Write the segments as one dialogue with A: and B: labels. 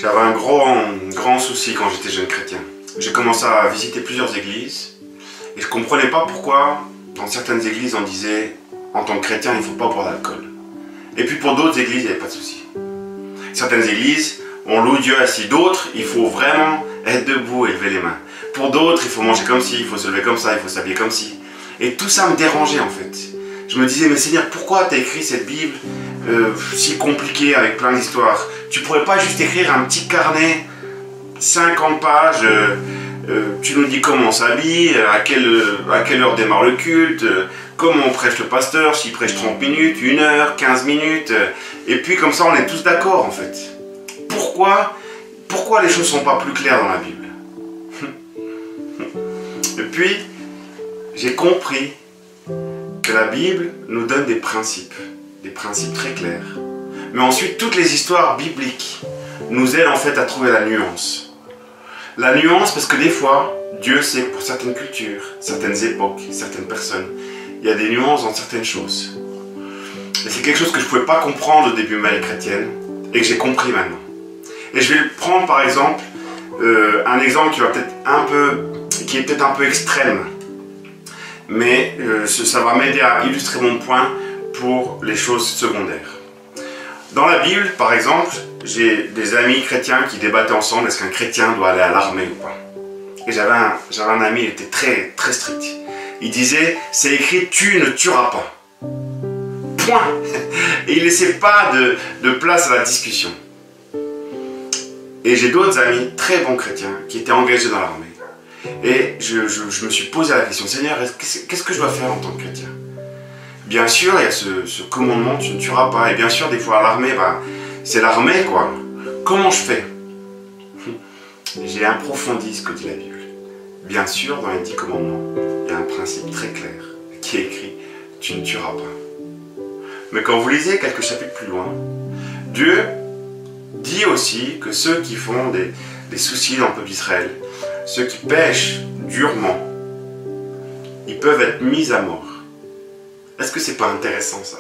A: J'avais un grand souci quand j'étais jeune chrétien. J'ai commencé à visiter plusieurs églises et je ne comprenais pas pourquoi dans certaines églises on disait en tant que chrétien il ne faut pas boire d'alcool. Et puis pour d'autres églises il n'y avait pas de souci. Certaines églises on loue Dieu assis, d'autres il faut vraiment être debout et lever les mains. Pour d'autres il faut manger comme ci, il faut se lever comme ça, il faut s'habiller comme ci. Et tout ça me dérangeait en fait. Je me disais mais Seigneur pourquoi tu as écrit cette Bible si compliquée avec plein d'histoires? Tu pourrais pas juste écrire un petit carnet, 50 pages, tu nous dis comment on s'habille, à quelle heure démarre le culte, comment on prêche le pasteur, s'il prêche 30 minutes, 1 heure, 15 minutes, et puis comme ça on est tous d'accord en fait. Pourquoi les choses sont pas plus claires dans la Bible? Et puis, j'ai compris que la Bible nous donne des principes très clairs. Mais ensuite, toutes les histoires bibliques nous aident en fait à trouver la nuance. La nuance parce que des fois, Dieu sait que pour certaines cultures, certaines époques, certaines personnes, il y a des nuances dans certaines choses. Et c'est quelque chose que je ne pouvais pas comprendre au début de ma vie chrétienne et que j'ai compris maintenant. Et je vais prendre par exemple un exemple qui est peut-être un peu extrême. Mais ça va m'aider à illustrer mon point pour les choses secondaires. Dans la Bible, par exemple, j'ai des amis chrétiens qui débattaient ensemble est-ce qu'un chrétien doit aller à l'armée ou pas. Et j'avais un ami, il était très, très strict. Il disait, c'est écrit, tu ne tueras pas. Point. Et il ne laissait pas de place à la discussion. Et j'ai d'autres amis, très bons chrétiens, qui étaient engagés dans l'armée. Et je me suis posé la question, Seigneur, qu'est-ce que je dois faire en tant que chrétien? Bien sûr, il y a ce commandement, tu ne tueras pas. Et bien sûr, des fois à l'armée, c'est l'armée, quoi. Comment je fais? J'ai approfondi ce que dit la Bible. Bien sûr, dans les 10 commandements, il y a un principe très clair qui est écrit, tu ne tueras pas. Mais quand vous lisez quelques chapitres plus loin, Dieu dit aussi que ceux qui font des soucis dans le peuple d'Israël, ceux qui pêchent durement, ils peuvent être mis à mort. Est-ce que c'est pas intéressant ça?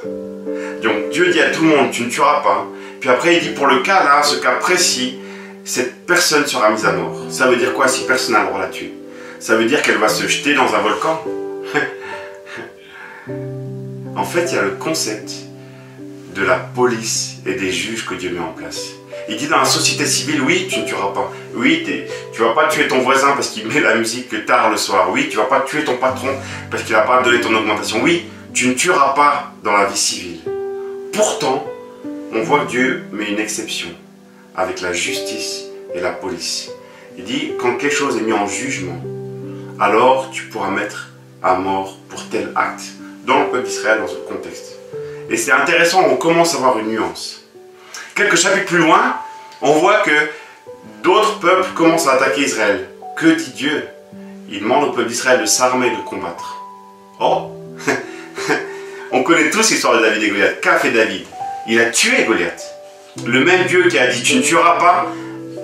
A: Donc Dieu dit à tout le monde, tu ne tueras pas. Puis après il dit pour le cas là, ce cas précis, cette personne sera mise à mort. Ça veut dire quoi si personne n'a le droit de la tuer? Ça veut dire qu'elle va se jeter dans un volcan? En fait, il y a le concept de la police et des juges que Dieu met en place. Il dit dans la société civile, oui, tu ne tueras pas. Oui, tu ne vas pas tuer ton voisin parce qu'il met la musique tard le soir. Oui, tu ne vas pas tuer ton patron parce qu'il n'a pas donné ton augmentation. Oui, tu ne tueras pas dans la vie civile. Pourtant, on voit que Dieu met une exception avec la justice et la police. Il dit, quand quelque chose est mis en jugement, alors tu pourras mettre à mort pour tel acte. Dans le peuple d'Israël, dans ce contexte. Et c'est intéressant, on commence à voir une nuance. Quelques chapitres plus loin, on voit que d'autres peuples commencent à attaquer Israël. Que dit Dieu? Il demande au peuple d'Israël de s'armer, de combattre. Oh. On connaît tous l'histoire de David et Goliath. Qu'a fait David? Il a tué Goliath. Le même Dieu qui a dit tu ne tueras pas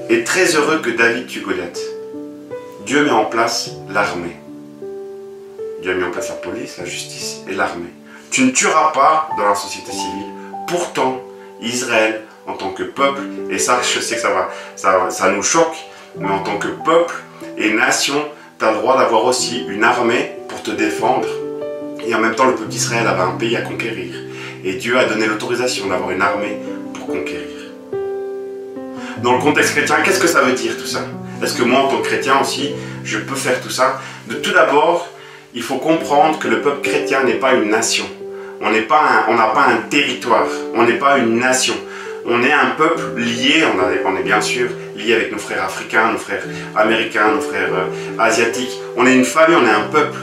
A: est très heureux que David tue Goliath. Dieu met en place l'armée. Dieu a mis en place la police, la justice et l'armée. Tu ne tueras pas dans la société civile. Pourtant, Israël, en tant que peuple, et ça, je sais que ça nous choque, mais en tant que peuple et nation, tu as le droit d'avoir aussi une armée pour te défendre. Et en même temps, le peuple d'Israël avait un pays à conquérir. Et Dieu a donné l'autorisation d'avoir une armée pour conquérir. Dans le contexte chrétien, qu'est-ce que ça veut dire tout ça? Est-ce que moi, en tant que chrétien aussi, je peux faire tout ça? Tout d'abord, il faut comprendre que le peuple chrétien n'est pas une nation. On n'a pas un territoire, on n'est pas une nation. On est un peuple lié, on est bien sûr lié avec nos frères africains, nos frères américains, nos frères asiatiques. On est une famille, on est un peuple,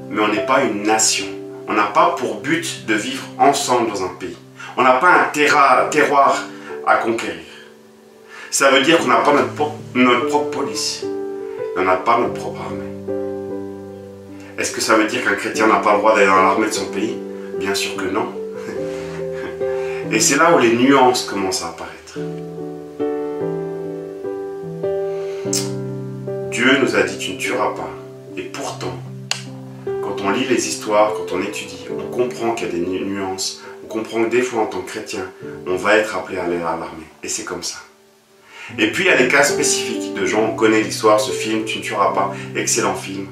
A: mais on n'est pas une nation. On n'a pas pour but de vivre ensemble dans un pays. On n'a pas un terroir à conquérir. Ça veut dire qu'on n'a pas notre propre police, et on n'a pas notre propre armée. Est-ce que ça veut dire qu'un chrétien n'a pas le droit d'aller dans l'armée de son pays? Bien sûr que non. Et c'est là où les nuances commencent à apparaître. Dieu nous a dit tu ne tueras pas. Et pourtant, quand on lit les histoires, quand on étudie, on comprend qu'il y a des nuances. On comprend que des fois en tant que chrétien, on va être appelé à aller à l'armée. Et c'est comme ça. Et puis il y a des cas spécifiques de gens, on connaît l'histoire, ce film, Tu ne tueras pas, excellent film,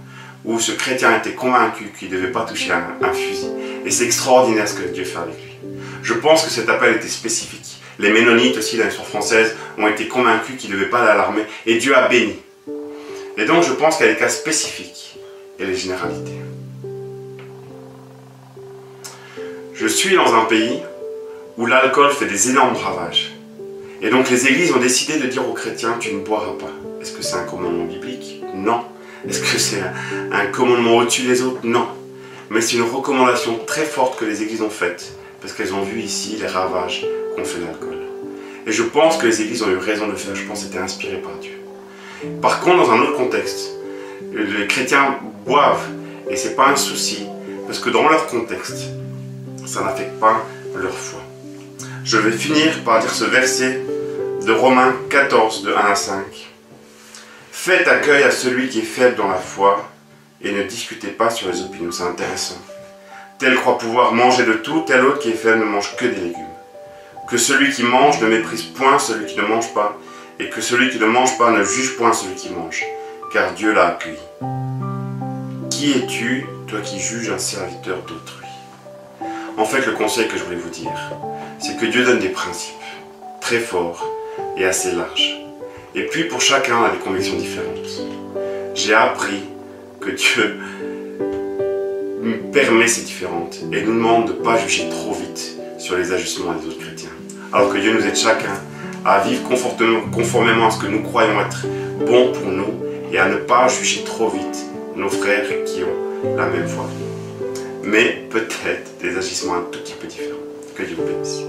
A: où ce chrétien était convaincu qu'il ne devait pas toucher un fusil. Et c'est extraordinaire ce que Dieu fait avec lui. Je pense que cet appel était spécifique. Les Ménonites aussi, dans l'histoire française, ont été convaincus qu'ils ne devaient pas aller à l'armée, et Dieu a béni. Et donc je pense qu'il y a des cas spécifiques et les généralités. Je suis dans un pays où l'alcool fait des énormes ravages. Et donc les églises ont décidé de dire aux chrétiens, tu ne boiras pas. Est-ce que c'est un commandement biblique? Non. Est-ce que c'est un commandement au-dessus des autres? Non. Mais c'est une recommandation très forte que les églises ont faite, parce qu'elles ont vu ici les ravages qu'ont fait l'alcool. Et je pense que les églises ont eu raison de le faire, je pense que c'était inspiré par Dieu. Par contre, dans un autre contexte, les chrétiens boivent, et ce n'est pas un souci, parce que dans leur contexte, ça n'affecte pas leur foi. Je vais finir par dire ce verset de Romains 14, de 1 à 5. Faites accueil à celui qui est faible dans la foi, et ne discutez pas sur les opinions, c'est intéressant. Tel croit pouvoir manger de tout, tel autre qui est faible ne mange que des légumes. Que celui qui mange ne méprise point celui qui ne mange pas, et que celui qui ne mange pas ne juge point celui qui mange, car Dieu l'a accueilli. Qui es-tu, toi qui juges un serviteur d'autrui? En fait, le conseil que je voulais vous dire, c'est que Dieu donne des principes très forts et assez larges. Et puis pour chacun, on a des convictions différentes. J'ai appris que Dieu permet ces différentes et nous demande de ne pas juger trop vite sur les ajustements des autres chrétiens. Alors que Dieu nous aide chacun à vivre conformément à ce que nous croyons être bon pour nous et à ne pas juger trop vite nos frères qui ont la même foi. Mais peut-être des agissements un tout petit peu différents. Que Dieu vous bénisse.